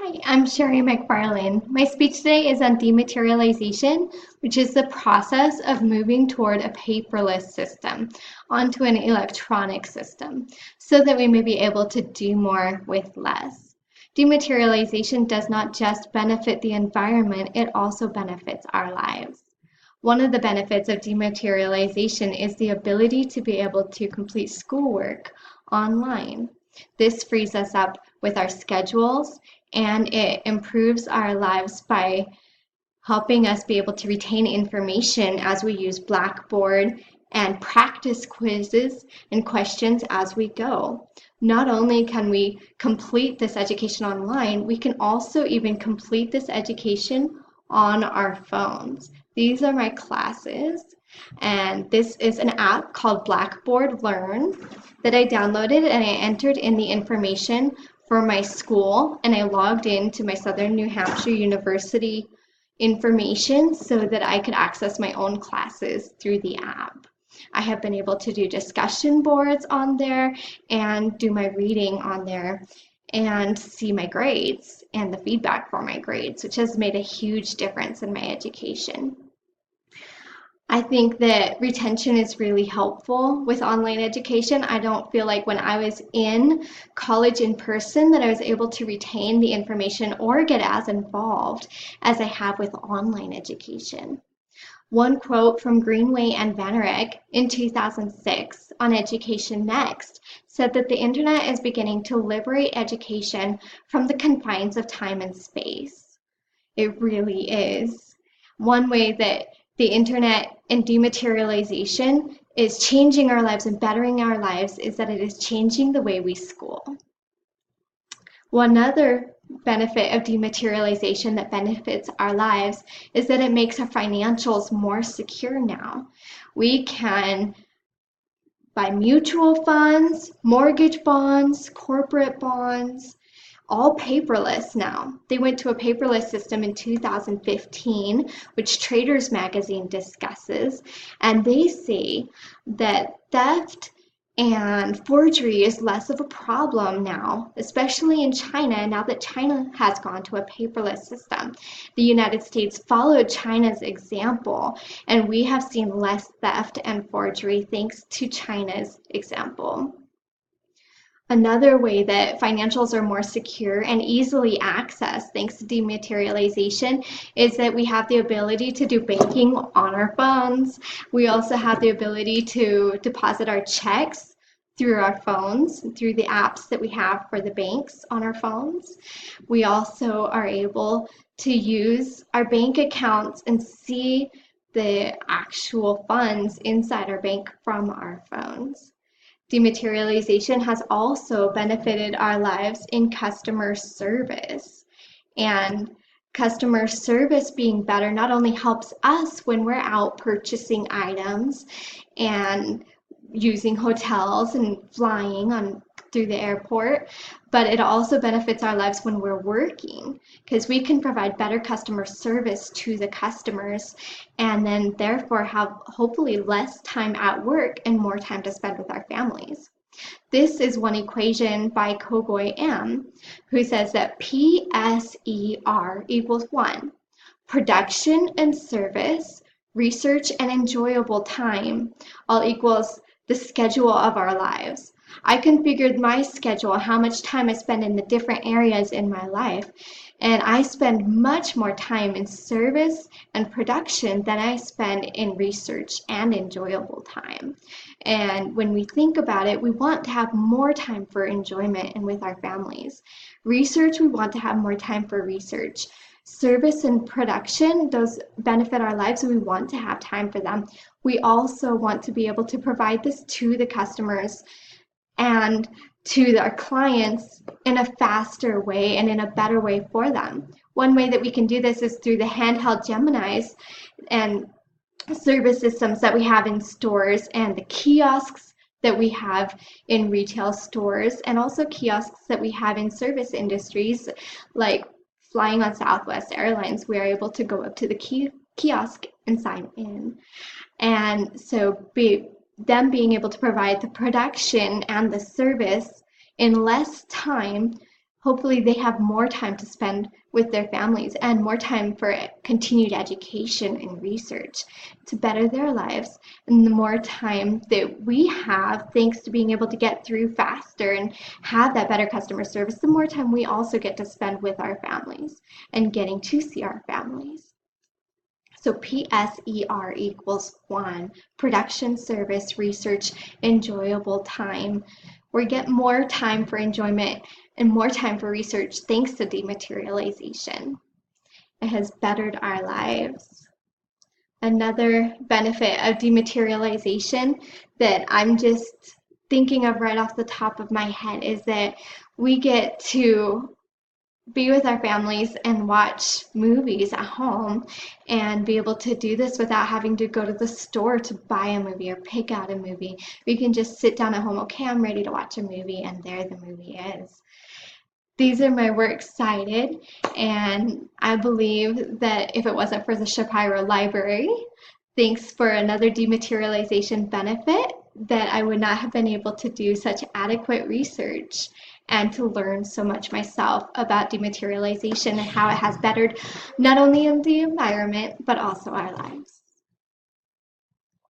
Hi, I'm Sherry McFarlane. My speech today is on dematerialization, which is the process of moving toward a paperless system onto an electronic system so that we may be able to do more with less. Dematerialization does not just benefit the environment, it also benefits our lives. One of the benefits of dematerialization is the ability to be able to complete schoolwork online. This frees us up with our schedules and it improves our lives by helping us be able to retain information as we use Blackboard and practice quizzes and questions as we go. Not only can we complete this education online, we can also even complete this education on our phones. These are my classes, and this is an app called Blackboard Learn that I downloaded and I entered in the information for my school and I logged into my Southern New Hampshire University information so that I could access my own classes through the app. I have been able to do discussion boards on there and do my reading on there and see my grades and the feedback for my grades, which has made a huge difference in my education. I think that retention is really helpful with online education. I don't feel like when I was in college in person that I was able to retain the information or get as involved as I have with online education. One quote from Greenway and Vanerick in 2006 on Education Next said that the internet is beginning to liberate education from the confines of time and space. It really is. One way that the internet and dematerialization is changing our lives and bettering our lives is that it is changing the way we school. One other benefit of dematerialization that benefits our lives is that it makes our financials more secure now. We can buy mutual funds, mortgage bonds, corporate bonds, all paperless now. They went to a paperless system in 2015, which Traders Magazine discusses, and they say that theft and forgery is less of a problem now, especially in China, now that China has gone to a paperless system. The United States followed China's example, and we have seen less theft and forgery thanks to China's example. Another way that financials are more secure and easily accessed thanks to dematerialization is that we have the ability to do banking on our phones. We also have the ability to deposit our checks through our phones, through the apps that we have for the banks on our phones. We also are able to use our bank accounts and see the actual funds inside our bank from our phones. Dematerialization has also benefited our lives in customer service. And customer service being better not only helps us when we're out purchasing items and using hotels and flying on through the airport, but it also benefits our lives when we're working because we can provide better customer service to the customers and then therefore have hopefully less time at work and more time to spend with our families. This is one equation by Kogoy M, who says that PSER equals 1. Production and service, research and enjoyable time all equals the schedule of our lives. I configured my schedule, how much time I spend in the different areas in my life, and I spend much more time in service and production than I spend in research and enjoyable time. And when we think about it, we want to have more time for enjoyment and with our families. Research, we want to have more time for research. Service and production, those benefit our lives, and we want to have time for them. We also want to be able to provide this to the customers and to our clients in a faster way and in a better way for them. One way that we can do this is through the handheld Geminis and service systems that we have in stores and the kiosks that we have in retail stores and also kiosks that we have in service industries like flying on Southwest Airlines. We are able to go up to the kiosk and sign in. And so them being able to provide the production and the service in less time Hopefully they have more time to spend with their families and more time for continued education and research to better their lives. And the more time that we have, thanks to being able to get through faster and have that better customer service, the more time we also get to spend with our families and getting to see our families. So PSER equals 1, production, service, research, enjoyable time. We get more time for enjoyment and more time for research thanks to dematerialization. It has bettered our lives. Another benefit of dematerialization that I'm just thinking of right off the top of my head is that we get to be with our families and watch movies at home and be able to do this without having to go to the store to buy a movie or pick out a movie. We can just sit down at home, okay, I'm ready to watch a movie, and there the movie is. These are my works cited, and I believe that if it wasn't for the Shapiro Library, thanks for another dematerialization benefit, that I would not have been able to do such adequate research and to learn so much myself about dematerialization and how it has bettered not only the environment, but also our lives.